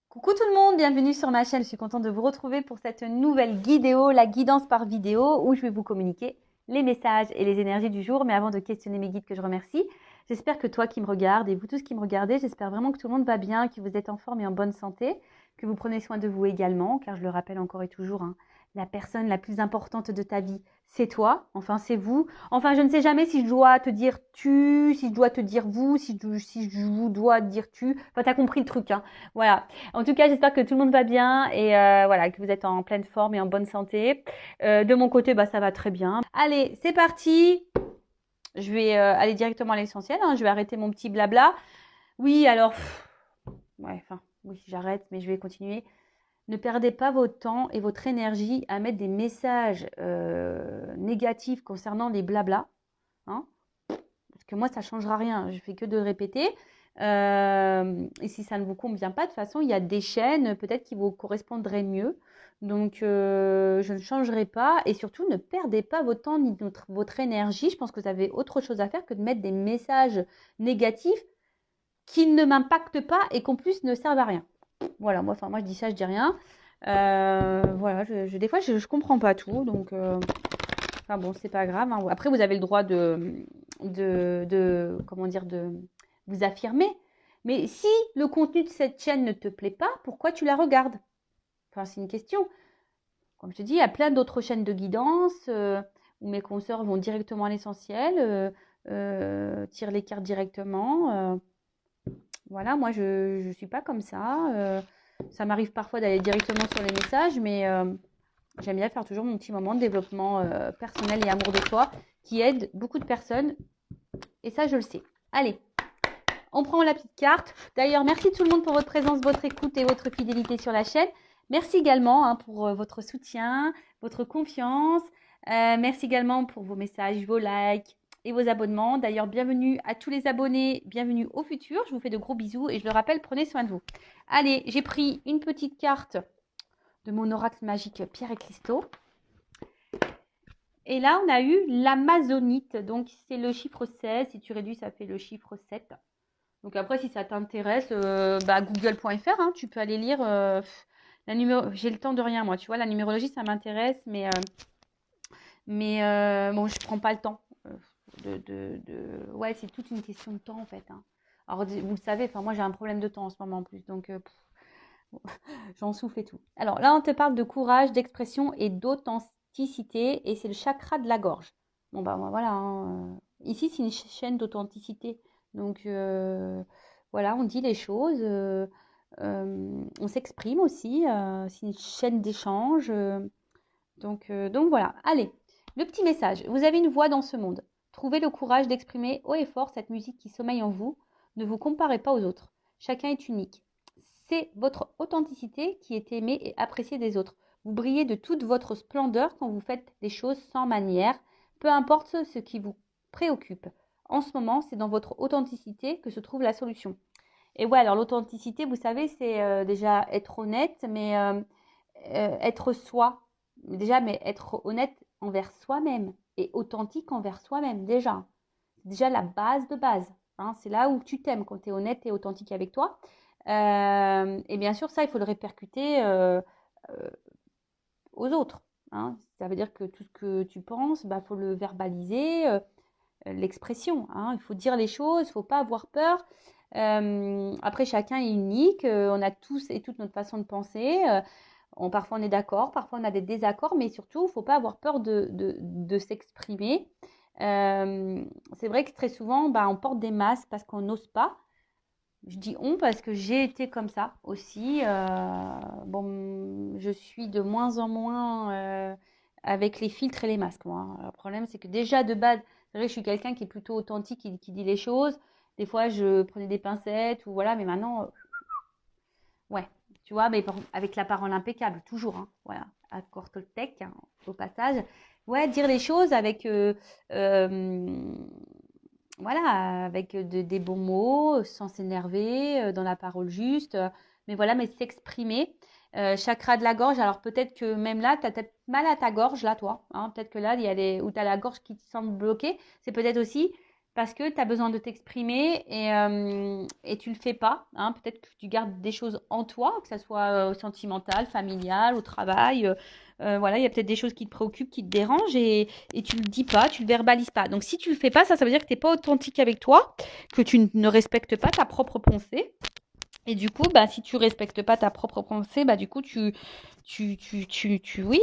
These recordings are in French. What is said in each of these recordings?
Coucou tout le monde, bienvenue sur ma chaîne. Je suis contente de vous retrouver pour cette nouvelle vidéo, la guidance par vidéo, où je vais vous communiquer les messages et les énergies du jour. Mais avant de questionner mes guides que je remercie, j'espère que toi qui me regardes et vous tous qui me regardez, j'espère vraiment que tout le monde va bien, que vous êtes en forme et en bonne santé, que vous prenez soin de vous également, car je le rappelle encore et toujours, hein, la personne la plus importante de ta vie, c'est toi, enfin c'est vous. Enfin, je ne sais jamais si je dois te dire tu, si je dois te dire vous, si je vous dois dire tu. Enfin, t'as compris le truc, hein. Voilà. En tout cas, j'espère que tout le monde va bien et voilà, que vous êtes en pleine forme et en bonne santé. De mon côté, bah, ça va très bien. Allez, c'est parti. Je vais aller directement à l'essentiel, hein. Je vais arrêter mon petit blabla. Oui, alors, ouais, enfin, oui, j'arrête, mais je vais continuer. Ne perdez pas votre temps et votre énergie à mettre des messages négatifs concernant les blabla, hein. Parce que moi, ça ne changera rien. Je fais que de répéter. Et si ça ne vous convient pas, de toute façon, il y a des chaînes peut-être qui vous correspondraient mieux. Donc, je ne changerai pas. Et surtout, ne perdez pas votre temps ni votre énergie. Je pense que vous avez autre chose à faire que de mettre des messages négatifs qui ne m'impactent pas et qu'en plus ne servent à rien. Voilà, moi je dis ça, je dis rien. Voilà, des fois, je ne comprends pas tout. Donc, enfin bon, c'est pas grave, hein. Après, vous avez le droit comment dire, de vous affirmer. Mais si le contenu de cette chaîne ne te plaît pas, pourquoi tu la regardes? Enfin, c'est une question. Comme je te dis, il y a plein d'autres chaînes de guidance où mes consoeurs vont directement à l'essentiel, tirent les cartes directement. Voilà, moi, je ne suis pas comme ça. Ça m'arrive parfois d'aller directement sur les messages, mais j'aime bien faire toujours mon petit moment de développement personnel et amour de soi qui aide beaucoup de personnes. Et ça, je le sais. Allez, on prend la petite carte. D'ailleurs, merci tout le monde pour votre présence, votre écoute et votre fidélité sur la chaîne. Merci également hein, pour votre soutien, votre confiance. Merci également pour vos messages, vos likes et vos abonnements. D'ailleurs, bienvenue à tous les abonnés, bienvenue au futur. Je vous fais de gros bisous et je le rappelle, prenez soin de vous. Allez, j'ai pris une petite carte de mon oracle magique Pierre et Cristaux. Et là, on a eu l'amazonite. Donc, c'est le chiffre 16. Si tu réduis, ça fait le chiffre 7. Donc, après, si ça t'intéresse, google.fr, hein, tu peux aller lire la numéro. J'ai le temps de rien, moi. Tu vois, la numérologie, ça m'intéresse. Mais bon, je prends pas le temps. Ouais, c'est toute une question de temps, en fait, hein. Alors, vous le savez, moi, j'ai un problème de temps en ce moment en plus. Donc, j'en souffle et tout. Alors là, on te parle de courage, d'expression et d'authenticité. Et c'est le chakra de la gorge. Bon, bah voilà, hein. Ici, c'est une chaîne d'authenticité. Donc, voilà, on dit les choses. On s'exprime aussi. C'est une chaîne d'échange. Donc voilà. Allez, le petit message. Vous avez une voix dans ce monde. Trouvez le courage d'exprimer haut et fort cette musique qui sommeille en vous. Ne vous comparez pas aux autres. Chacun est unique. C'est votre authenticité qui est aimée et appréciée des autres. Vous brillez de toute votre splendeur quand vous faites des choses sans manière, peu importe ce qui vous préoccupe. En ce moment, c'est dans votre authenticité que se trouve la solution. Et ouais, alors l'authenticité, vous savez, c'est déjà être honnête, mais être soi. Déjà, mais être honnête envers soi-même et authentique envers soi-même, déjà. C'est déjà la base de base, hein. C'est là où tu t'aimes quand tu es honnête et authentique avec toi. Et bien sûr, ça, il faut le répercuter euh, aux autres, hein. Ça veut dire que tout ce que tu penses, bah, faut le verbaliser, l'expression, hein. Il faut dire les choses, il ne faut pas avoir peur. Après, chacun est unique. On a tous et toutes notre façon de penser. Parfois, on est d'accord, parfois, on a des désaccords, mais surtout, il ne faut pas avoir peur de s'exprimer. C'est vrai que très souvent, bah, on porte des masques parce qu'on n'ose pas. Je dis on parce que j'ai été comme ça aussi. Bon, je suis de moins en moins avec les filtres et les masques, moi, hein. Le problème, c'est que déjà de base, c'est vrai que je suis quelqu'un qui est plutôt authentique, qui dit les choses. Des fois, je prenais des pincettes ou voilà, mais maintenant, ouais, tu vois, mais avec la parole impeccable, toujours, hein, voilà, accord Toltec, hein, au passage. Ouais, dire les choses avec euh, voilà, avec des bons mots, sans s'énerver, dans la parole juste. Mais voilà, mais s'exprimer. Chakra de la gorge, alors peut-être que même là, tu as peut-être mal à ta gorge, là, toi, hein. Peut-être que là, il y a où tu as la gorge qui te semble bloquée. C'est peut-être aussi parce que tu as besoin de t'exprimer et tu le fais pas. Hein. Peut-être que tu gardes des choses en toi, que ça soit sentimental, familial, au travail. Voilà, il y a peut-être des choses qui te préoccupent, qui te dérangent et tu le dis pas, tu le verbalises pas. Donc si tu le fais pas, ça veut dire que tu n'es pas authentique avec toi, que tu ne respectes pas ta propre pensée. Et du coup, bah, si tu respectes pas ta propre pensée, bah, du coup, oui,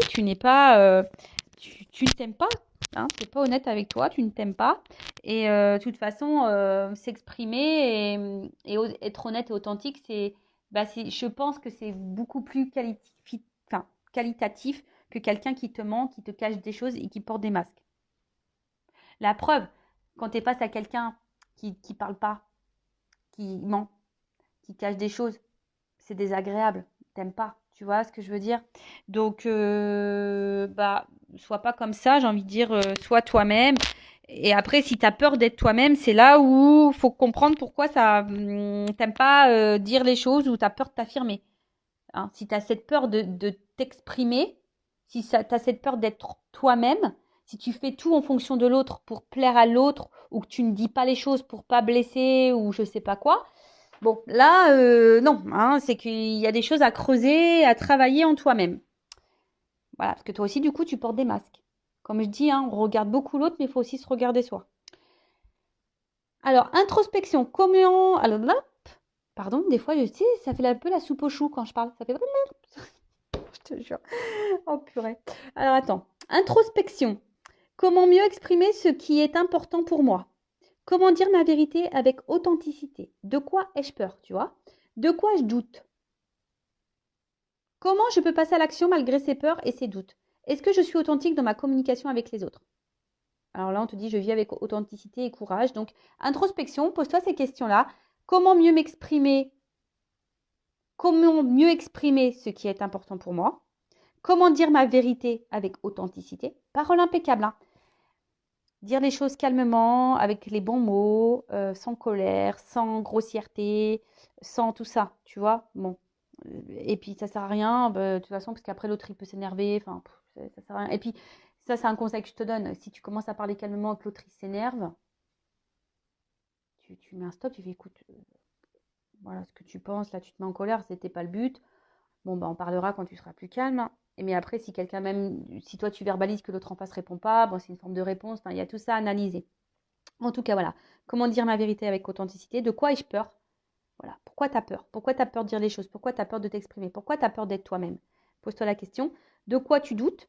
tu n'es pas, tu ne t'aimes pas. Hein, tu n'es pas honnête avec toi, tu ne t'aimes pas. Et de toute façon, s'exprimer être honnête et authentique, je pense que c'est beaucoup plus qualitatif que quelqu'un qui te ment, qui te cache des choses et qui porte des masques. La preuve, quand tu es face à quelqu'un qui parle pas, qui ment, qui cache des choses, c'est désagréable, t'aimes pas, tu vois ce que je veux dire? Donc, bah, sois pas comme ça, j'ai envie de dire, sois toi-même. Et après, si tu as peur d'être toi-même, c'est là où faut comprendre pourquoi t'aimes pas dire les choses ou tu as peur de t'affirmer. Hein. Si tu as cette peur de t'exprimer, si tu as cette peur d'être toi-même, si tu fais tout en fonction de l'autre pour plaire à l'autre ou que tu ne dis pas les choses pour pas blesser ou je sais pas quoi, bon, là, non, hein, c'est qu'il y a des choses à creuser, à travailler en toi-même. Voilà, parce que toi aussi, du coup, tu portes des masques. Comme je dis, hein, on regarde beaucoup l'autre, mais il faut aussi se regarder soi. Alors, introspection, comment... Alors là, pardon, des fois, je sais, ça fait un peu la soupe au chou quand je parle. Ça fait... Je te jure. Oh purée. Alors, attends. Introspection. Comment mieux exprimer ce qui est important pour moi? Comment dire ma vérité avec authenticité? De quoi ai-je peur, tu vois? De quoi je doute? Comment je peux passer à l'action malgré ses peurs et ses doutes? Est-ce que je suis authentique dans ma communication avec les autres? Alors là, on te dit, je vis avec authenticité et courage. Donc, introspection, pose-toi ces questions-là. Comment mieux m'exprimer? Comment mieux exprimer ce qui est important pour moi? Comment dire ma vérité avec authenticité? Parole impeccable, hein. Dire les choses calmement, avec les bons mots, sans colère, sans grossièreté, sans tout ça, tu vois? Bon. Et puis ça sert à rien, bah, de toute façon, parce qu'après l'autre il peut s'énerver, enfin, ça sert à rien. Et puis, ça, c'est un conseil que je te donne. Si tu commences à parler calmement et que l'autre il s'énerve, tu mets un stop, tu fais écoute, voilà ce que tu penses, là tu te mets en colère, c'était pas le but. Bon, bah, on parlera quand tu seras plus calme. Hein. Mais après, si quelqu'un même, si toi tu verbalises que l'autre en face répond pas, bon, c'est une forme de réponse, enfin, il y a tout ça à analyser. En tout cas, voilà. Comment dire ma vérité avec authenticité? De quoi ai-je peur? Voilà. Pourquoi tu as peur? Pourquoi tu as peur de dire les choses? Pourquoi tu as peur de t'exprimer? Pourquoi tu as peur d'être toi-même? Pose-toi la question. De quoi tu doutes?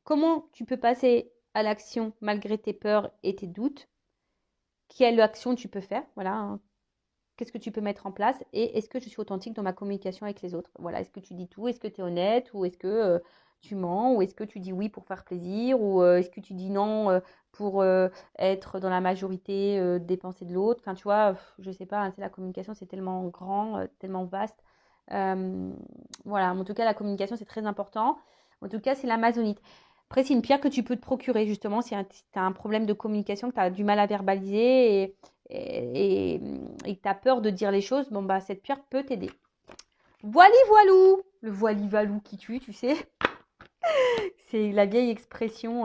Comment tu peux passer à l'action malgré tes peurs et tes doutes? Quelle action tu peux faire? Voilà. Hein. Qu'est-ce que tu peux mettre en place? Et est-ce que je suis authentique dans ma communication avec les autres? Voilà. Est-ce que tu dis tout? Est-ce que tu es honnête? Ou est-ce que tu mens? Ou est-ce que tu dis oui pour faire plaisir? Ou est-ce que tu dis non pour être dans la majorité des pensées de l'autre? Enfin, tu vois, je sais pas. Hein, la communication, c'est tellement grand, tellement vaste. Euh, voilà. En tout cas, la communication, c'est très important. En tout cas, c'est l'amazonite. Après, c'est une pierre que tu peux te procurer, justement, si tu as un problème de communication, que tu as du mal à verbaliser et que tu as peur de dire les choses, bon, bah, cette pierre peut t'aider. Voili voilou, le voili valou qui tue, tu sais. C'est la vieille expression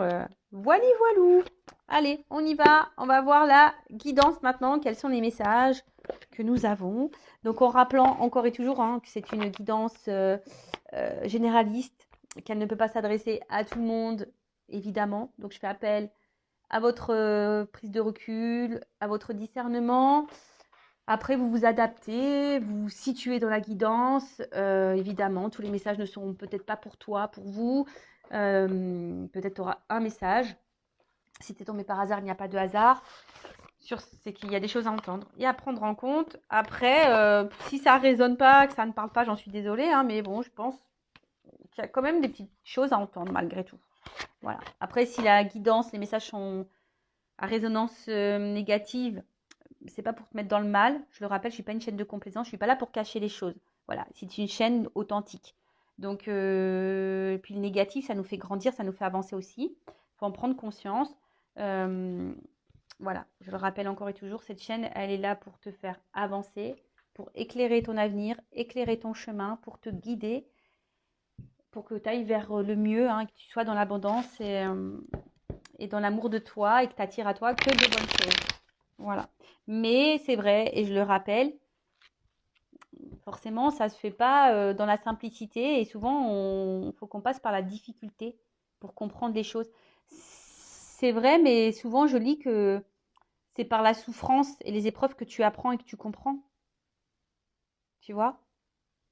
voili voilou. Allez, on y va. On va voir la guidance maintenant. Quels sont les messages que nous avons? Donc, en rappelant encore et toujours hein, que c'est une guidance généraliste, qu'elle ne peut pas s'adresser à tout le monde, évidemment. Donc, je fais appel à votre prise de recul, à votre discernement. Après, vous vous adaptez, vous vous situez dans la guidance. Évidemment, tous les messages ne seront peut-être pas pour toi, pour vous. Peut-être tu auras un message. Si tu es tombé par hasard, il n'y a pas de hasard. C'est qu'il y a des choses à entendre et à prendre en compte. Après, si ça ne résonne pas, que ça ne parle pas, j'en suis désolée. Hein, mais bon, je pense qu'il y a quand même des petites choses à entendre malgré tout. Voilà. Après, si la guidance, les messages sont à résonance négative, c'est pas pour te mettre dans le mal. Je le rappelle, je suis pas une chaîne de complaisance. Je suis pas là pour cacher les choses. Voilà, c'est une chaîne authentique. Donc, puis le négatif, ça nous fait grandir, ça nous fait avancer aussi. Il faut en prendre conscience. Voilà, je le rappelle encore et toujours, cette chaîne, elle est là pour te faire avancer, pour éclairer ton avenir, éclairer ton chemin, pour te guider, pour que tu ailles vers le mieux, hein, que tu sois dans l'abondance et dans l'amour de toi et que tu attires à toi que de bonnes choses. Voilà. Mais c'est vrai, et je le rappelle, forcément, ça se fait pas dans la simplicité et souvent, il faut qu'on passe par la difficulté pour comprendre les choses. C'est vrai, mais souvent, je lis que c'est par la souffrance et les épreuves que tu apprends et que tu comprends. Tu vois?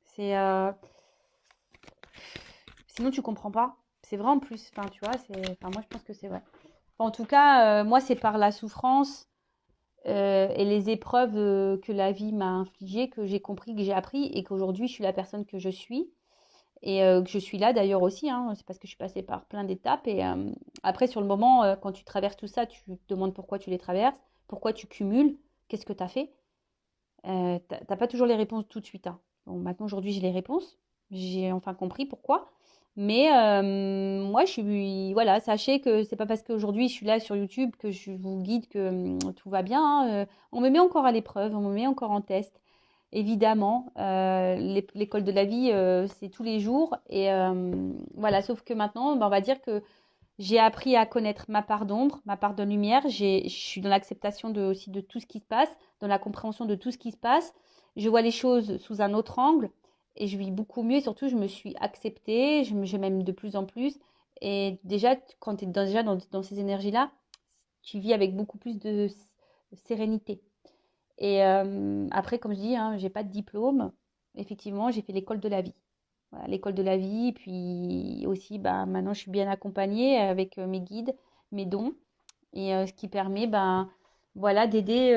C'est sinon tu comprends pas. C'est vrai en plus. Enfin, tu vois, moi je pense que c'est vrai. En tout cas, moi c'est par la souffrance et les épreuves que la vie m'a infligées que j'ai compris, que j'ai appris et qu'aujourd'hui je suis la personne que je suis et que je suis là d'ailleurs aussi, hein. C'est parce que je suis passée par plein d'étapes et après sur le moment, quand tu traverses tout ça, tu te demandes pourquoi tu les traverses, pourquoi tu cumules, qu'est-ce que tu as fait. T'as pas toujours les réponses tout de suite, hein. Bon, maintenant, aujourd'hui, j'ai les réponses. J'ai enfin compris pourquoi. Mais moi, voilà, sachez que c'est pas parce qu'aujourd'hui je suis là sur YouTube que je vous guide que tout va bien, hein. On me met encore à l'épreuve, on me met encore en test. Évidemment, l'école de la vie, c'est tous les jours. Et voilà, sauf que maintenant, ben, on va dire que j'ai appris à connaître ma part d'ombre, ma part de lumière. Je suis dans l'acceptation aussi de tout ce qui se passe, dans la compréhension de tout ce qui se passe. Je vois les choses sous un autre angle et je vis beaucoup mieux. Et surtout, je me suis acceptée, je m'aime de plus en plus. Et déjà, quand tu es déjà dans ces énergies-là, tu vis avec beaucoup plus de sérénité. Et après, comme je dis, hein, j'ai pas de diplôme. Effectivement, j'ai fait l'école de la vie. Voilà, l'école de la vie. Puis aussi, bah, maintenant, je suis bien accompagnée avec mes guides, mes dons. Et ce qui permet, ben, voilà, d'aider,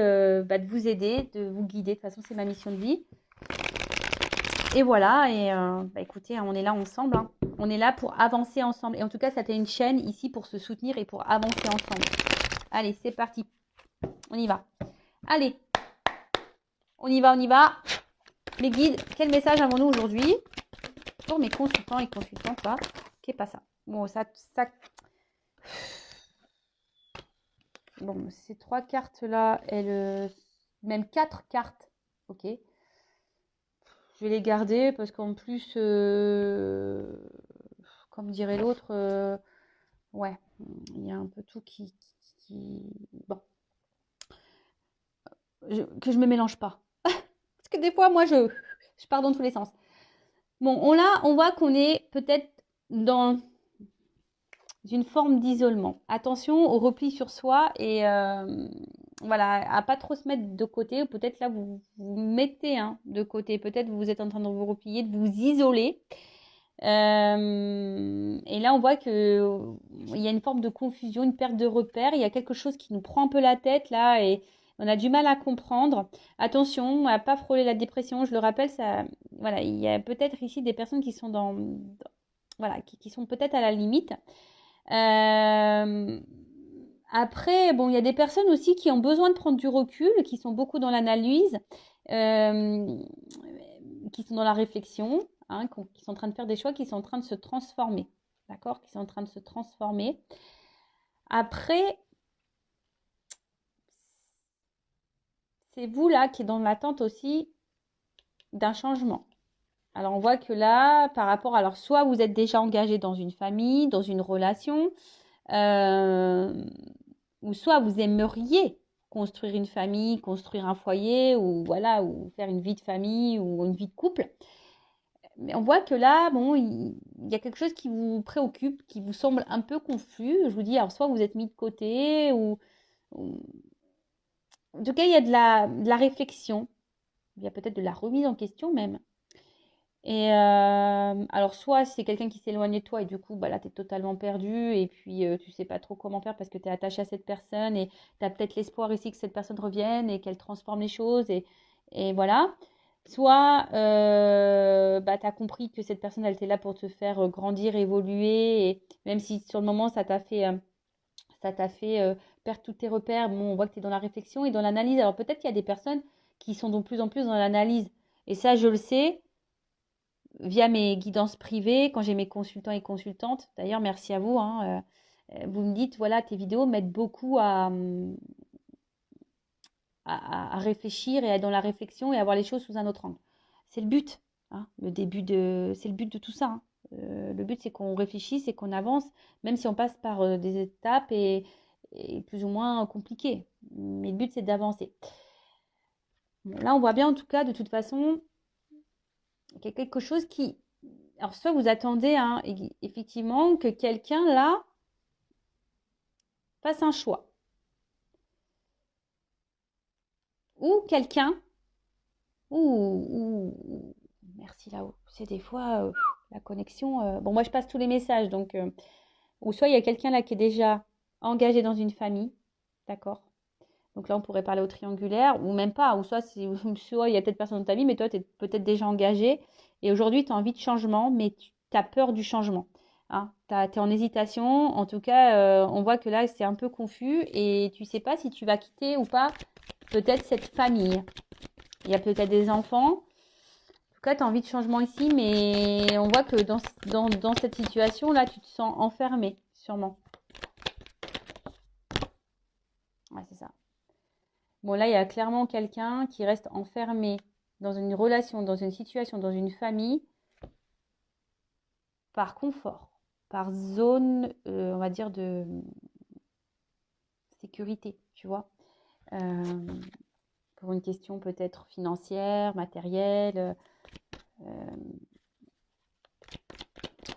bah, de vous aider, de vous guider. De toute façon, c'est ma mission de vie. Et voilà, et bah, écoutez, hein, on est là ensemble, hein. On est là pour avancer ensemble. Et en tout cas, ça fait une chaîne ici pour se soutenir et pour avancer ensemble. Allez, c'est parti. On y va. Allez, on y va, on y va. Mes guides, quel message avons-nous aujourd'hui pour mes consultants et consultantes, quoi, qui est pas ça. Bon, bon, ces 3 cartes-là, même 4 cartes, ok. Je vais les garder parce qu'en plus, comme dirait l'autre, ouais, il y a un peu tout bon, que je me mélange pas. Parce que des fois, moi, je pars dans tous les sens. Bon, on voit qu'on est peut-être dans une forme d'isolement. Attention au repli sur soi et voilà, à pas trop se mettre de côté. Peut-être là, vous vous mettez de côté. Peut-être vous êtes en train de vous replier, de vous isoler. Et là, on voit que il y a une forme de confusion, une perte de repère. Il y a quelque chose qui nous prend un peu la tête là et on a du mal à comprendre. Attention à pas frôler la dépression. Je le rappelle, ça, voilà, il y a peut-être ici des personnes qui sont voilà, qui sont peut-être à la limite. Après, bon, il y a des personnes aussi qui ont besoin de prendre du recul, qui sont beaucoup dans l'analyse, euh, qui sont dans la réflexion, hein, qui sont en train de faire des choix, qui sont en train de se transformer. D'accord? Qui sont en train de se transformer. Après, c'est vous là qui êtes dans l'attente aussi d'un changement. Alors, on voit que là, par rapport, alors soit vous êtes déjà engagé dans une famille, dans une relation, ou soit vous aimeriez construire une famille, construire un foyer, ou voilà, ou faire une vie de famille ou une vie de couple. Mais on voit que là, bon, il y a quelque chose qui vous préoccupe, qui vous semble un peu confus. Je vous dis, alors soit vous êtes mis de côté, ou- en tout cas, il y a de la réflexion. Il y a peut-être de la remise en question même. Et alors, soit c'est quelqu'un qui s'éloigne de toi et du coup, bah, là, tu es totalement perdu et puis tu sais pas trop comment faire parce que tu es attaché à cette personne et tu as peut-être l'espoir ici que cette personne revienne et qu'elle transforme les choses et voilà. Soit bah, tu as compris que cette personne, elle était là pour te faire grandir, évoluer et même si sur le moment, ça t'a fait perdre tous tes repères, bon, on voit que tu es dans la réflexion et dans l'analyse. Alors peut-être qu'il y a des personnes qui sont de plus en plus dans l'analyse et ça, je le sais via mes guidances privées, quand j'ai mes consultants et consultantes. D'ailleurs, merci à vous, hein, vous me dites, voilà, tes vidéos m'aident beaucoup à réfléchir et à être dans la réflexion et à voir les choses sous un autre angle. C'est le but, hein, c'est le but de tout ça, hein. Le but, c'est qu'on réfléchisse et qu'on avance, même si on passe par des étapes et plus ou moins compliquées. Mais le but, c'est d'avancer. Bon, là, on voit bien, en tout cas, de toute façon, qu'il y a quelque chose qui... Alors, soit vous attendez, hein, effectivement, que quelqu'un, là, fasse un choix. Ou quelqu'un, merci là-haut, c'est des fois la connexion... Bon, moi, je passe tous les messages, donc... Ou soit il y a quelqu'un là qui est déjà engagé dans une famille, d'accord? Donc là, on pourrait parler au triangulaire, ou même pas, ou soit il y a peut-être personne dans ta vie, mais toi, tu es peut-être déjà engagé, et aujourd'hui, tu as envie de changement, mais tu as peur du changement. Hein, tu es en hésitation, en tout cas, on voit que là, c'est un peu confus, et tu sais pas si tu vas quitter ou pas peut-être cette famille. Il y a peut-être des enfants. En tout cas, tu as envie de changement ici, mais on voit que dans cette situation-là, tu te sens enfermé, sûrement. Ouais, c'est ça. Bon, là, il y a clairement quelqu'un qui reste enfermé dans une relation, dans une situation, dans une famille, par confort, par zone, on va dire, de sécurité, tu vois. Pour une question peut-être financière, matérielle.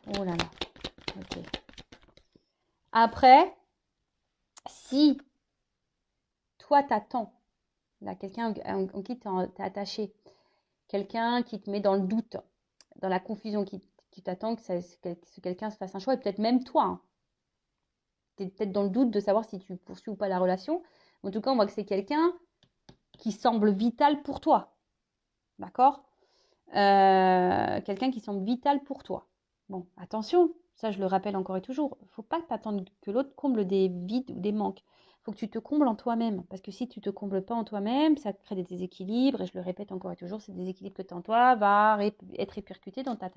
Oh là là, ok. Après, si toi, t'attends, là, quelqu'un en qui t'es attaché, quelqu'un qui te met dans le doute, dans la confusion, qui t'attend que ce quelqu'un se fasse un choix, et peut-être même toi, hein. Tu es peut-être dans le doute de savoir si tu poursuis ou pas la relation. En tout cas, on voit que c'est quelqu'un qui semble vital pour toi. D'accord? Quelqu'un qui semble vital pour toi. Bon, attention, ça je le rappelle encore et toujours, il ne faut pas t'attendre que l'autre comble des vides ou des manques. Il faut que tu te combles en toi-même. Parce que si tu ne te combles pas en toi-même, ça te crée des déséquilibres. Et je le répète encore et toujours, ces déséquilibres que tu as en toi va être répercuté dans ta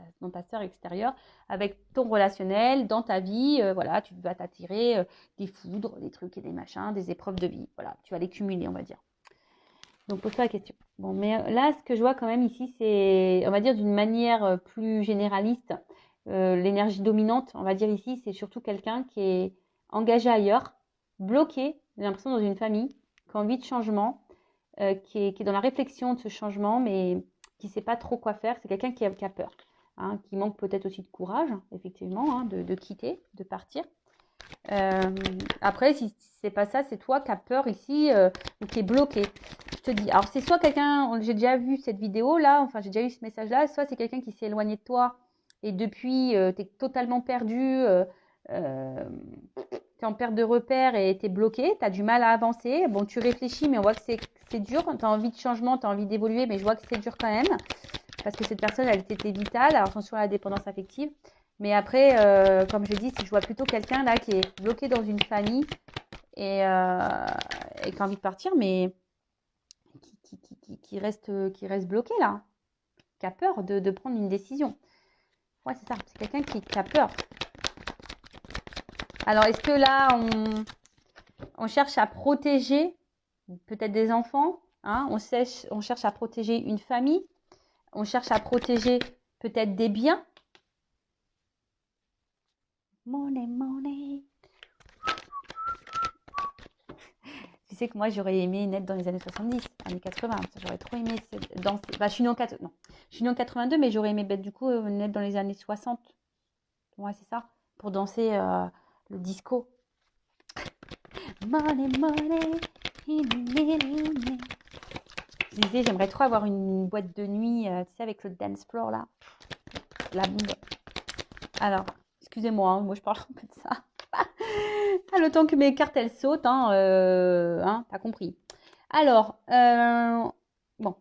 sphère extérieure, avec ton relationnel, dans ta vie. Voilà, tu vas t'attirer des foudres, des trucs et des machins, des épreuves de vie. Voilà, tu vas les cumuler, on va dire. Donc, pose-toi la question. Bon, mais là, ce que je vois quand même ici, c'est, on va dire d'une manière plus généraliste, l'énergie dominante, on va dire ici, c'est surtout quelqu'un qui est engagé ailleurs, bloqué, j'ai l'impression, dans une famille, qui a envie de changement, qui est dans la réflexion de ce changement, mais qui ne sait pas trop quoi faire. C'est quelqu'un qui a peur, hein, qui manque peut-être aussi de courage, effectivement, hein, de quitter, de partir. Après, si c'est pas ça, c'est toi qui as peur ici, ou qui est bloqué. Je te dis, alors c'est soit quelqu'un, j'ai déjà vu cette vidéo là, enfin j'ai déjà eu ce message là, soit c'est quelqu'un qui s'est éloigné de toi et depuis tu es totalement perdu, tu es en perte de repère et tu es bloqué, tu as du mal à avancer. Bon, tu réfléchis, mais on voit que c'est dur, tu as envie de changement, tu as envie d'évoluer, mais je vois que c'est dur quand même, parce que cette personne, elle était vitale. Alors attention à la dépendance affective. Mais après, comme je dis, si je vois plutôt quelqu'un là qui est bloqué dans une famille et qui a envie de partir, mais qui reste bloqué là, qui a peur de prendre une décision. Ouais, c'est ça, c'est quelqu'un qui a peur. Alors, est-ce que là, on cherche à protéger peut-être des enfants, hein, on cherche à protéger une famille, on cherche à protéger peut-être des biens. Money, money. Tu sais que moi, j'aurais aimé naître dans les années 70, années 80. J'aurais trop aimé danser. Bah, je suis née en 82, mais j'aurais aimé du coup naître dans les années 60. Ouais, c'est ça. Pour danser le disco. Money, money, je disais, j'aimerais trop avoir une boîte de nuit, tu sais, avec le dance floor là. La bombe. Alors, excusez-moi, hein, moi je parle un peu de ça. Le temps que mes cartes elles sautent, hein, t'as compris. Alors, bon,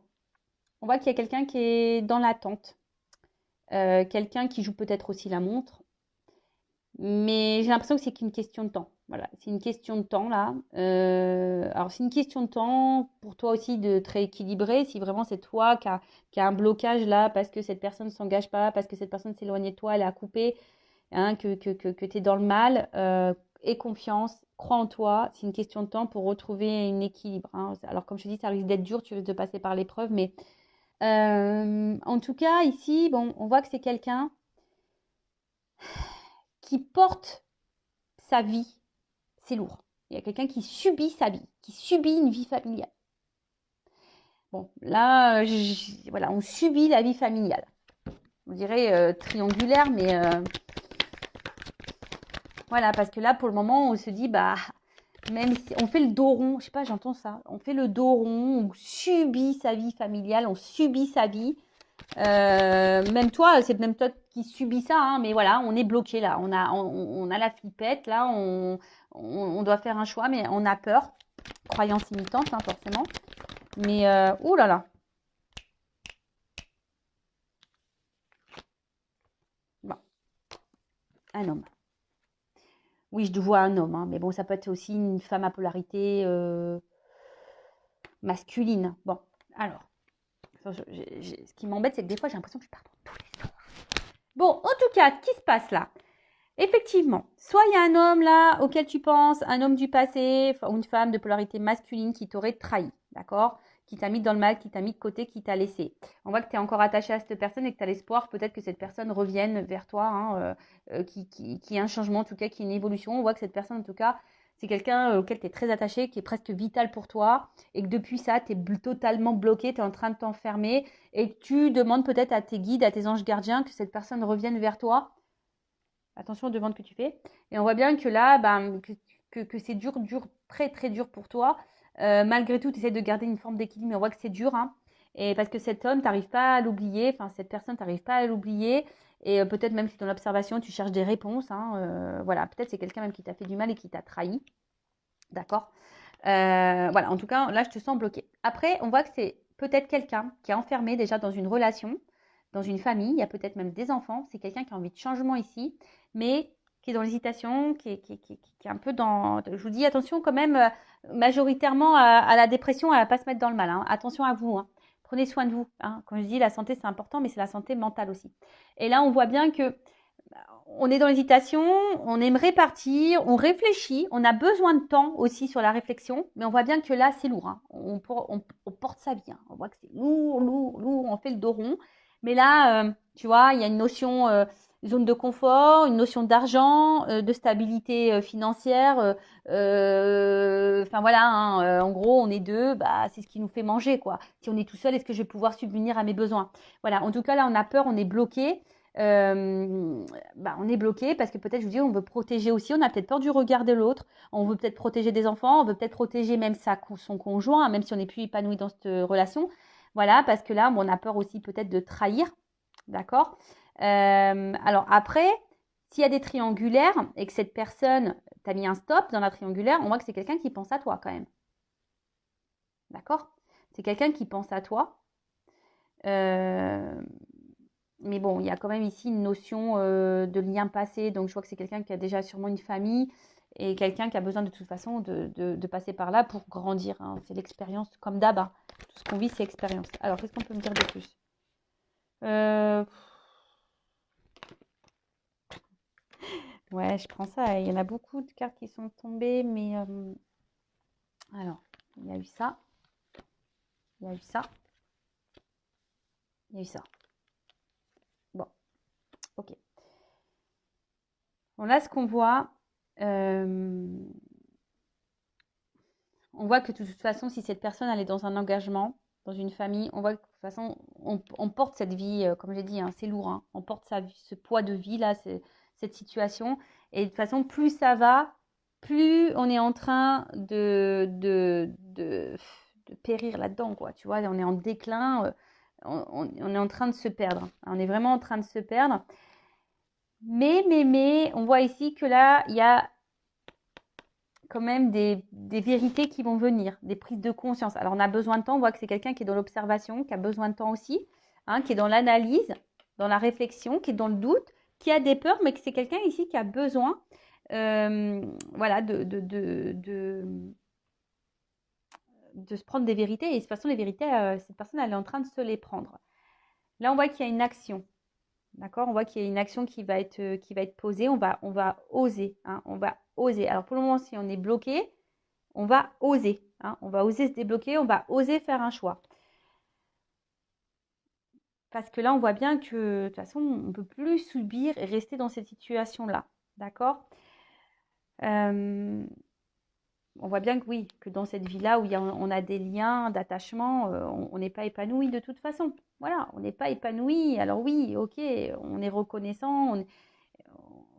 on voit qu'il y a quelqu'un qui est dans l'attente. Quelqu'un qui joue peut-être aussi la montre. Mais j'ai l'impression que c'est qu'une question de temps. Voilà, c'est une question de temps là. Alors, c'est une question de temps pour toi aussi de te rééquilibrer. Si vraiment c'est toi qui a un blocage là parce que cette personne ne s'engage pas, parce que cette personne s'est éloignée de toi, elle a coupé, hein, que tu es dans le mal, aie confiance, crois en toi. C'est une question de temps pour retrouver un équilibre, hein. Alors, comme je te dis, ça risque d'être dur, tu risques de passer par l'épreuve, mais en tout cas, ici, bon, on voit que c'est quelqu'un qui porte sa vie, c'est lourd. Il y a quelqu'un qui subit sa vie, qui subit une vie familiale. Bon, là, voilà, on subit la vie familiale. On dirait triangulaire, mais voilà, parce que là, pour le moment, on se dit, bah, même si on fait le dos rond, je sais pas, j'entends ça, on fait le dos rond, on subit sa vie familiale, on subit sa vie. Même toi, c'est même toi qui subis ça, hein, mais voilà, on est bloqué là, on a la flippette, là, on doit faire un choix, mais on a peur, croyance limitante, hein, forcément. Mais, oh là là. Bon, un homme. Oui, je vois un homme, hein, mais bon, ça peut être aussi une femme à polarité masculine. Bon, alors, ce qui m'embête, c'est que des fois, j'ai l'impression que je pars dans tous les sens. Bon, en tout cas, ce qui se passe là, effectivement, soit il y a un homme là auquel tu penses, un homme du passé, ou une femme de polarité masculine qui t'aurait trahi, d'accord? Qui t'a mis dans le mal, qui t'a mis de côté, qui t'a laissé. On voit que tu es encore attaché à cette personne et que tu as l'espoir peut-être que cette personne revienne vers toi, hein, qui ait un changement, en tout cas, qui ait une évolution. On voit que cette personne, en tout cas, c'est quelqu'un auquel tu es très attaché, qui est presque vital pour toi, et que depuis ça, tu es totalement bloqué, tu es en train de t'enfermer, et que tu demandes peut-être à tes guides, à tes anges gardiens, que cette personne revienne vers toi. Attention aux demandes que tu fais. Et on voit bien que là, que c'est dur, très très dur pour toi. Malgré tout, tu essaies de garder une forme d'équilibre, mais on voit que c'est dur. Hein. Et parce que cet homme, tu n'arrives pas à l'oublier, enfin cette personne, tu n'arrives pas à l'oublier. Et peut-être même si dans l'observation, tu cherches des réponses. Hein, voilà, peut-être c'est quelqu'un même qui t'a fait du mal et qui t'a trahi. D'accord. Voilà, en tout cas, là, je te sens bloqué. Après, on voit que c'est peut-être quelqu'un qui est enfermé déjà dans une relation, dans une famille, il y a peut-être même des enfants. C'est quelqu'un qui a envie de changement ici, mais qui est dans l'hésitation, qui est un peu dans... Je vous dis, attention quand même, majoritairement à la dépression, à ne pas se mettre dans le mal. Hein. Attention à vous. Hein. Prenez soin de vous. Hein. Quand je dis la santé, c'est important, mais c'est la santé mentale aussi. Et là, on voit bien que on est dans l'hésitation, on aimerait partir, on réfléchit, on a besoin de temps aussi sur la réflexion, mais on voit bien que là, c'est lourd. Hein. On porte sa vie. Hein. On voit que c'est lourd, on fait le dos rond. Mais là, tu vois, il y a une notion zone de confort, une notion d'argent, de stabilité financière. Enfin voilà, hein, en gros, on est deux, bah, c'est ce qui nous fait manger, quoi. Si on est tout seul, est-ce que je vais pouvoir subvenir à mes besoins? Voilà, en tout cas, là, on a peur, on est bloqué. On est bloqué parce que peut-être, je vous dis, on veut protéger aussi, on a peut-être peur du regard de l'autre, on veut peut-être protéger des enfants, on veut peut-être protéger même son conjoint, même si on n'est plus épanoui dans cette relation. Voilà, parce que là, on a peur aussi peut-être de trahir, d'accord. Alors après, s'il y a des triangulaires et que cette personne t'a mis un stop dans la triangulaire, on voit que c'est quelqu'un qui pense à toi quand même. D'accord. C'est quelqu'un qui pense à toi. Mais bon, il y a quand même ici une notion de lien passé. Donc, je vois que c'est quelqu'un qui a déjà sûrement une famille et quelqu'un qui a besoin de toute façon de passer par là pour grandir. Hein. C'est l'expérience, comme d'hab. Hein. Tout ce qu'on vit, c'est expérience. Alors, qu'est-ce qu'on peut me dire de plus Ouais, je prends ça. Il y en a beaucoup de cartes qui sont tombées, mais... Alors, il y a eu ça. Il y a eu ça. Il y a eu ça. Bon, ok. Bon, là, ce qu'on voit... on voit que de toute façon, si cette personne elle est dans un engagement, dans une famille, on voit que de toute façon, on porte cette vie, comme j'ai dit, hein, c'est lourd, hein, on porte ce poids de vie, là, cette situation. Et de toute façon, plus ça va, plus on est en train de périr là-dedans, quoi. Tu vois, on est en déclin, on est en train de se perdre. On est vraiment en train de se perdre. Mais, on voit ici que là, il y a quand même des vérités qui vont venir, des prises de conscience. Alors, on a besoin de temps. On voit que c'est quelqu'un qui est dans l'observation, qui a besoin de temps aussi, hein, qui est dans l'analyse, dans la réflexion, qui est dans le doute, qui a des peurs, mais que c'est quelqu'un ici qui a besoin voilà, de se prendre des vérités. Et de toute façon, les vérités, cette personne, elle est en train de se les prendre. Là, on voit qu'il y a une action. D'accord. On voit qu'il y a une action qui va être posée. On va oser. Hein, on va oser. Alors, pour le moment, si on est bloqué, on va oser. Hein, on va oser se débloquer. On va oser faire un choix. Parce que là, on voit bien que, de toute façon, on ne peut plus subir et rester dans cette situation-là. D'accord? Euh, on voit bien que oui, que dans cette vie-là où on a des liens d'attachement, on n'est pas épanoui de toute façon. Voilà, on n'est pas épanoui. Alors oui, ok, on est reconnaissant,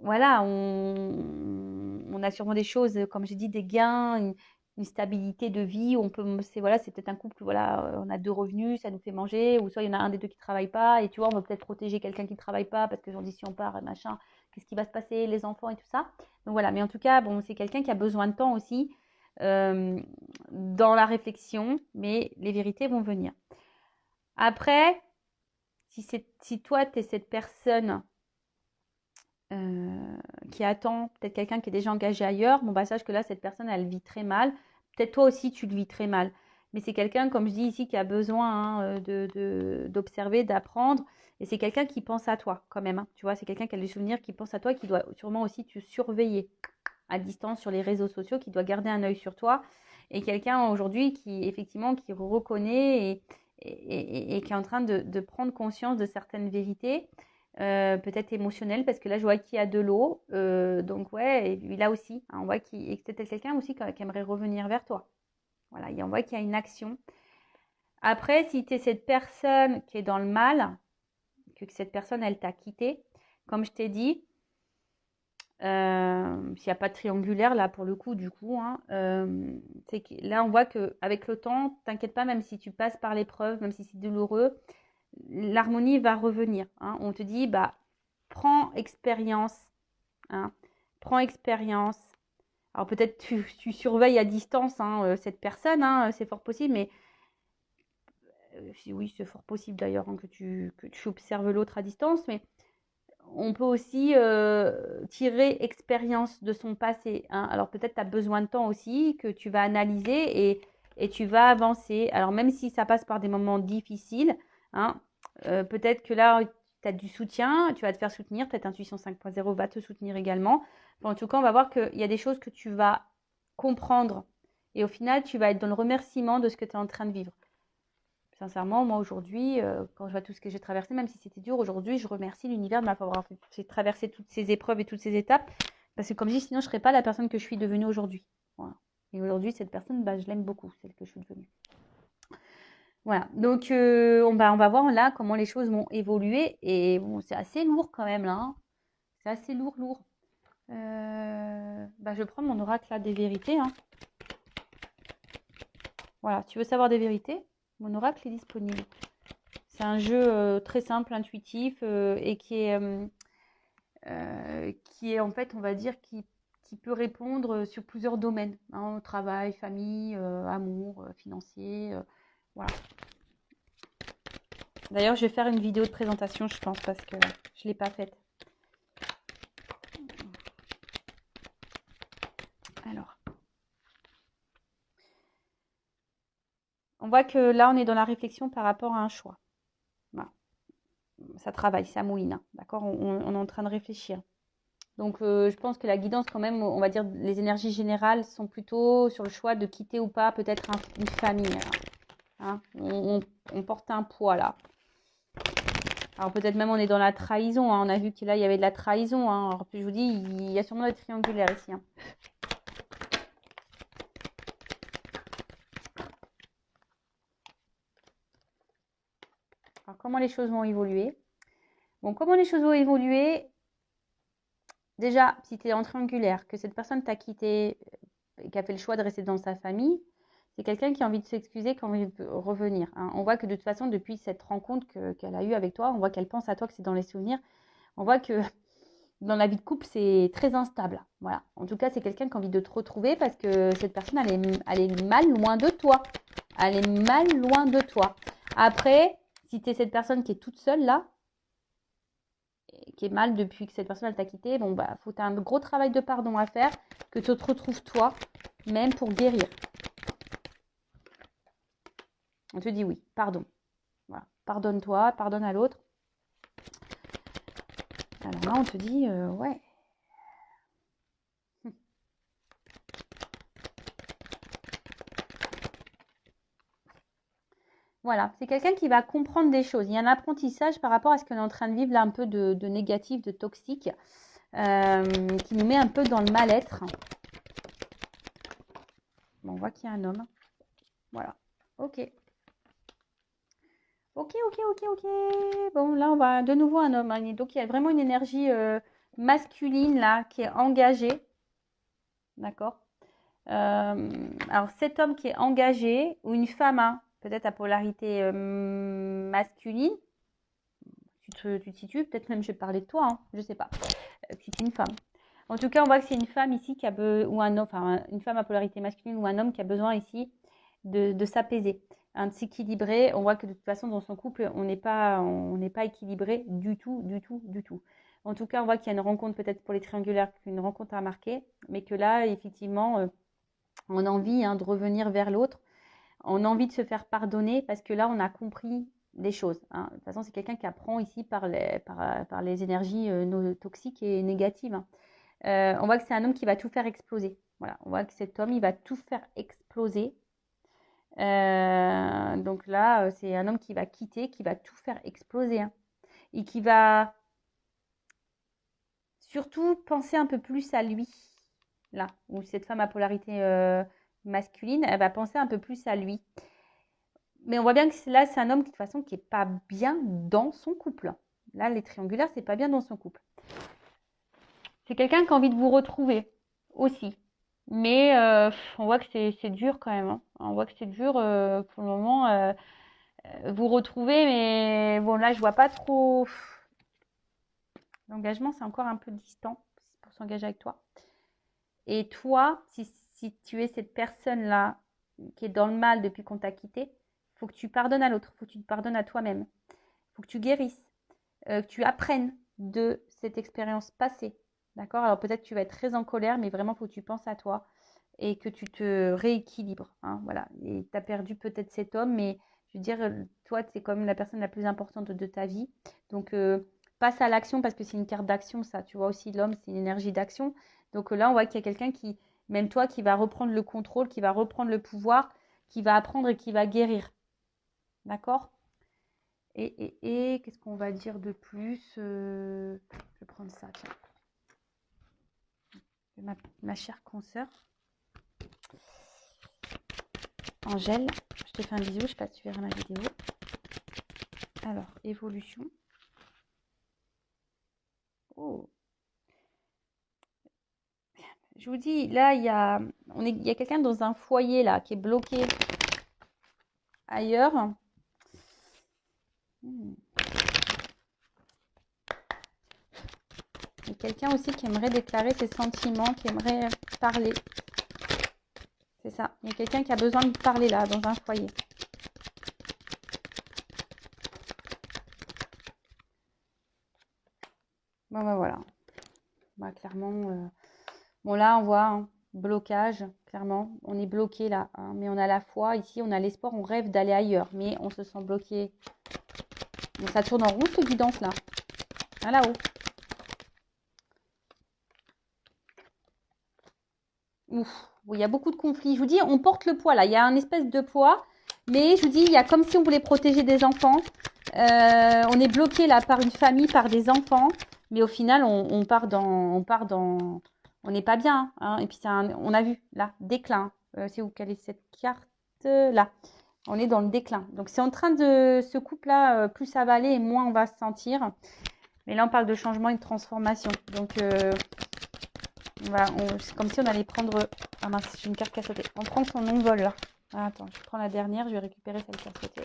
voilà, on a sûrement des choses, comme j'ai dit, des gains, une stabilité de vie. Voilà, c'est peut-être un couple, voilà, on a deux revenus, ça nous fait manger, ou soit il y en a un des deux qui ne travaille pas, et tu vois, on veut peut-être protéger quelqu'un qui ne travaille pas, parce que j'en dis si on part, machin, qu'est-ce qui va se passer, les enfants et tout ça. Donc voilà, mais en tout cas, bon, c'est quelqu'un qui a besoin de temps aussi euh, dans la réflexion, mais les vérités vont venir. Après, si toi, tu es cette personne qui attend peut-être quelqu'un qui est déjà engagé ailleurs, bon bah sache que là, cette personne, elle vit très mal. Peut-être toi aussi, tu le vis très mal. Mais c'est quelqu'un, comme je dis ici, qui a besoin hein, d'observer, d'apprendre. Et c'est quelqu'un qui pense à toi quand même. Hein. Tu vois, c'est quelqu'un qui a des souvenirs, qui pense à toi, qui doit sûrement aussi te surveiller à distance sur les réseaux sociaux, qui doit garder un œil sur toi. Et quelqu'un aujourd'hui qui, effectivement, qui reconnaît et qui est en train de prendre conscience de certaines vérités peut-être émotionnel parce que là je vois qu'il y a de l'eau donc ouais et lui là aussi hein, on voit qu'il et que c'est peut-être quelqu'un aussi qui aimerait revenir vers toi voilà on voit qu'il y a une action après si tu es cette personne qui est dans le mal que cette personne elle t'a quitté comme je t'ai dit s'il n'y a pas de triangulaire là pour le coup du coup hein, c'est que, là on voit que avec le temps t'inquiète pas même si tu passes par l'épreuve même si c'est douloureux l'harmonie va revenir hein. On te dit bah prends expérience. Hein. Prends expérience. Alors peut-être tu surveilles à distance hein, cette personne, hein, c'est fort possible, mais oui, c'est fort possible d'ailleurs hein, que tu observes l'autre à distance, mais on peut aussi tirer expérience de son passé. Hein. Alors peut-être tu as besoin de temps aussi, que tu vas analyser et tu vas avancer. Alors même si ça passe par des moments difficiles, hein, peut-être que là, tu as du soutien, tu vas te faire soutenir, peut-être Intuition 5.0 va te soutenir également. Bon, en tout cas, on va voir qu'il y a des choses que tu vas comprendre et au final, tu vas être dans le remerciement de ce que tu es en train de vivre. Sincèrement, moi aujourd'hui, quand je vois tout ce que j'ai traversé, même si c'était dur, aujourd'hui, je remercie l'univers de m'avoir fait traverser toutes ces épreuves et toutes ces étapes. Parce que comme je dis, sinon je ne serais pas la personne que je suis devenue aujourd'hui. Voilà. Et aujourd'hui, cette personne, bah, je l'aime beaucoup, celle que je suis devenue. Voilà. Donc, on va voir là comment les choses vont évoluer. Et bon, c'est assez lourd quand même là. Hein. C'est assez lourd, lourd. Je prends mon oracle là des vérités. Hein. Voilà, tu veux savoir des vérités? Mon oracle est disponible. C'est un jeu très simple, intuitif et qui est en fait, on va dire, qui peut répondre sur plusieurs domaines. Hein, travail, famille, amour, financier. Voilà. D'ailleurs, je vais faire une vidéo de présentation, je pense, parce que je ne l'ai pas faite. Alors. On voit que là, on est dans la réflexion par rapport à un choix. Voilà. Ça travaille, ça mouine. Hein, d'accord on est en train de réfléchir. Donc, je pense que la guidance, quand même, on va dire, les énergies générales sont plutôt sur le choix de quitter ou pas peut-être une famille. Hein. On porte un poids là. Alors, peut-être même on est dans la trahison. Hein. On a vu qu'il y avait de la trahison. Hein. Alors, puis je vous dis, il y a sûrement des triangulaires ici. Hein. Alors, comment les choses vont évoluer? Bon, comment les choses vont évoluer? Déjà, si tu es en triangulaire, que cette personne t'a quitté, qui a fait le choix de rester dans sa famille, c'est quelqu'un qui a envie de s'excuser, qui a envie de revenir. Hein. On voit que de toute façon, depuis cette rencontre qu'elle a eue avec toi, on voit qu'elle pense à toi, que c'est dans les souvenirs. On voit que dans la vie de couple, c'est très instable. Voilà. En tout cas, c'est quelqu'un qui a envie de te retrouver parce que cette personne, elle est mal loin de toi. Elle est mal loin de toi. Après, si tu es cette personne qui est toute seule là, qui est mal depuis que cette personne elle t'a quitté, bon bah faut un gros travail de pardon à faire, que tu te retrouves toi, même pour guérir. On te dit oui, pardon. Voilà. Pardonne-toi, pardonne à l'autre. Alors là on te dit ouais. Voilà, c'est quelqu'un qui va comprendre des choses. Il y a un apprentissage par rapport à ce qu'on est en train de vivre là, un peu de négatif, de toxique. qui nous met un peu dans le mal-être. Bon, on voit qu'il y a un homme. Voilà. Ok. Ok. Bon, là, on va de nouveau un homme, hein. Donc, il y a vraiment une énergie masculine, là, qui est engagée. D'accord. Alors, cet homme qui est engagé, ou une femme, hein, peut-être à polarité masculine, tu te situes, peut-être même je vais parler de toi, hein, je ne sais pas, si c'est une femme. En tout cas, on voit que c'est une femme ici qui a ou un homme, enfin une femme à polarité masculine ou un homme qui a besoin ici de s'apaiser, hein, de s'équilibrer. On voit que de toute façon, dans son couple, on n'est pas équilibré du tout. En tout cas, on voit qu'il y a une rencontre peut-être pour les triangulaires, une rencontre à marquer, mais que là, effectivement, on a envie, hein, de revenir vers l'autre. On a envie de se faire pardonner parce que là, on a compris des choses, hein. De toute façon, c'est quelqu'un qui apprend ici par les énergies toxiques et négatives, hein. On voit que c'est un homme qui va tout faire exploser. Voilà, on voit que cet homme, il va tout faire exploser. Donc là, c'est un homme qui va quitter, qui va tout faire exploser, hein. Et qui va surtout penser un peu plus à lui. Là, où cette femme à polarité masculine, elle va penser un peu plus à lui. Mais on voit bien que là, c'est un homme de toute façon qui n'est pas bien dans son couple. Là, les triangulaires, c'est pas bien dans son couple. C'est quelqu'un qui a envie de vous retrouver aussi. Mais on voit que c'est dur quand même, hein. On voit que c'est dur pour le moment. Vous retrouver, mais bon, là, je vois pas trop. L'engagement, c'est encore un peu distant pour s'engager avec toi. Et toi, si tu es cette personne-là qui est dans le mal depuis qu'on t'a quitté, il faut que tu pardonnes à l'autre, il faut que tu te pardonnes à toi-même. Il faut que tu guérisses, que tu apprennes de cette expérience passée. D'accord? Alors peut-être que tu vas être très en colère, mais vraiment, il faut que tu penses à toi et que tu te rééquilibres, hein, voilà. Et tu as perdu peut-être cet homme, mais je veux dire, toi, tu es quand même la personne la plus importante de ta vie. Donc, passe à l'action parce que c'est une carte d'action, ça. Tu vois aussi, l'homme, c'est une énergie d'action. Donc là, on voit qu'il y a quelqu'un qui, même toi, qui va reprendre le contrôle, qui va reprendre le pouvoir, qui va apprendre et qui va guérir. D'accord? Et qu'est-ce qu'on va dire de plus? Je vais prendre ça, tiens. Ma chère consoeur. Angèle, je te fais un bisou, je sais pas si tu verras ma vidéo. Alors, évolution. Oh. Je vous dis, là, il y a quelqu'un dans un foyer là qui est bloqué ailleurs. Il y a quelqu'un aussi qui aimerait déclarer ses sentiments, qui aimerait parler. C'est ça. Il y a quelqu'un qui a besoin de parler là, dans un foyer. Bon, ben voilà. Bah, clairement, bon là, on voit un blocage, clairement. On est bloqué là, hein, mais on a la foi. Ici, on a l'espoir, on rêve d'aller ailleurs, mais on se sent bloqué. Donc, ça tourne en rond, cette guidance là. Hein, là-haut. Ouf, il y a beaucoup de conflits. Je vous dis, on porte le poids là. Il y a un espèce de poids, mais je vous dis, il y a comme si on voulait protéger des enfants. On est bloqué là par une famille, par des enfants, mais au final, on n'est pas bien, hein. Et puis on a vu là, déclin. Si vous calez cette carte là, on est dans le déclin. Donc c'est en train de ce couple-là, plus ça va aller et moins on va se sentir. Mais là, on parle de changement et de transformation. Donc voilà, c'est comme si on allait prendre. Ah mince, j'ai une carte qui a sauté. On prend son envol là. Ah, attends, je prends la dernière, je vais récupérer celle qui a sauté.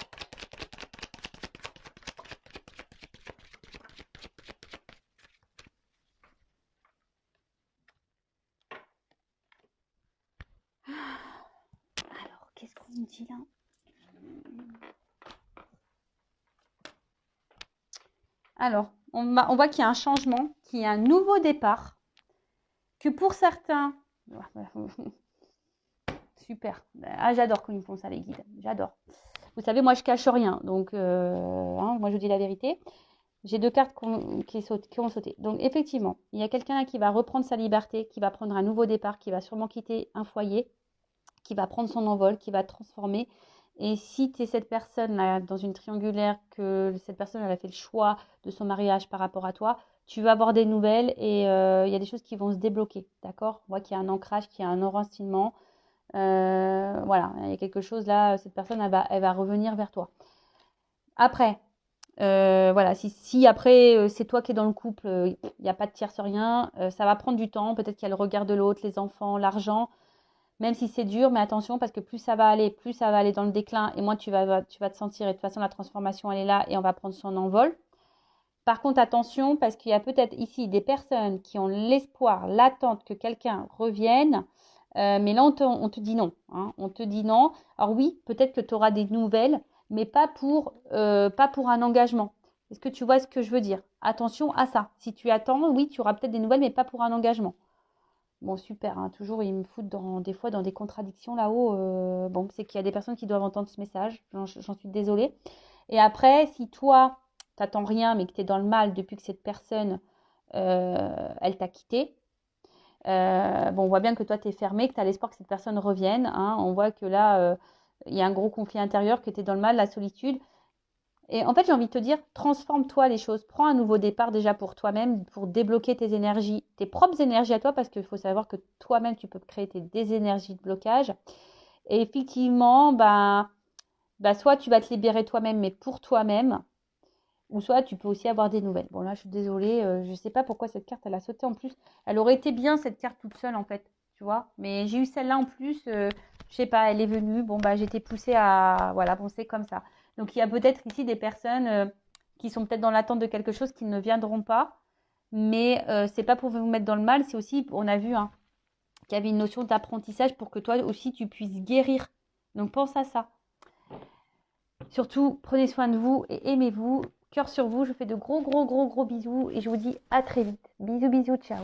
Alors, qu'est-ce qu'on me dit là? Alors, on voit qu'il y a un changement, qu'il y a un nouveau départ, que pour certains... Super. Ah, j'adore quand ils me font ça, les guides. J'adore. Vous savez, moi, je cache rien. Donc, moi, je vous dis la vérité. J'ai deux cartes qui ont sauté. Donc, effectivement, il y a quelqu'un qui va reprendre sa liberté, qui va prendre un nouveau départ, qui va sûrement quitter un foyer, qui va prendre son envol, qui va transformer Et si tu es cette personne-là dans une triangulaire, que cette personne elle a fait le choix de son mariage par rapport à toi, tu vas avoir des nouvelles et il y a des choses qui vont se débloquer, d'accord? On voit qu'il y a un ancrage, qu'il y a un enracinement. Voilà, il y a quelque chose là, cette personne elle va revenir vers toi. Après, voilà, si après c'est toi qui es dans le couple, il n'y a pas de tierce rien, ça va prendre du temps, peut-être qu'il y a le regard de l'autre, les enfants, l'argent, même si c'est dur, mais attention parce que plus ça va aller dans le déclin et moins tu vas te sentir, et de toute façon la transformation elle est là et on va prendre son envol. Par contre, attention parce qu'il y a peut-être ici des personnes qui ont l'espoir, l'attente que quelqu'un revienne, mais là on te dit non, hein, on te dit non. Alors oui, peut-être que tu auras des nouvelles, mais pas pour un engagement. Est-ce que tu vois ce que je veux dire? Attention à ça. Si tu attends, oui, tu auras peut-être des nouvelles, mais pas pour un engagement. Bon, super, hein, toujours, ils me foutent des fois dans des contradictions là-haut. Bon, c'est qu'il y a des personnes qui doivent entendre ce message. J'en suis désolée. Et après, si toi, t'attends rien, mais que tu es dans le mal depuis que cette personne, elle t'a quitté, bon, on voit bien que toi, tu es fermé, que tu as l'espoir que cette personne revienne. Hein. On voit que là, il y a un gros conflit intérieur, que tu es dans le mal, la solitude. Et en fait, j'ai envie de te dire, transforme-toi les choses. Prends un nouveau départ déjà pour toi-même, pour débloquer tes énergies, tes propres énergies à toi, parce qu'il faut savoir que toi-même, tu peux créer des énergies de blocage. Et effectivement, soit tu vas te libérer toi-même, mais pour toi-même, ou soit tu peux aussi avoir des nouvelles. Bon, là, je suis désolée, je ne sais pas pourquoi cette carte, elle a sauté en plus. Elle aurait été bien, cette carte toute seule, en fait, tu vois. Mais j'ai eu celle-là en plus, je sais pas, elle est venue. Bon, bah, j'ai été poussée à, voilà, bon, c'est comme ça. Donc, il y a peut-être ici des personnes qui sont peut-être dans l'attente de quelque chose qui ne viendront pas. Mais c'est pas pour vous mettre dans le mal, c'est aussi, on a vu, hein, qu'il y avait une notion d'apprentissage pour que toi aussi, tu puisses guérir. Donc, pense à ça. Surtout, prenez soin de vous et aimez-vous. Cœur sur vous, je vous fais de gros bisous et je vous dis à très vite. Bisous, ciao.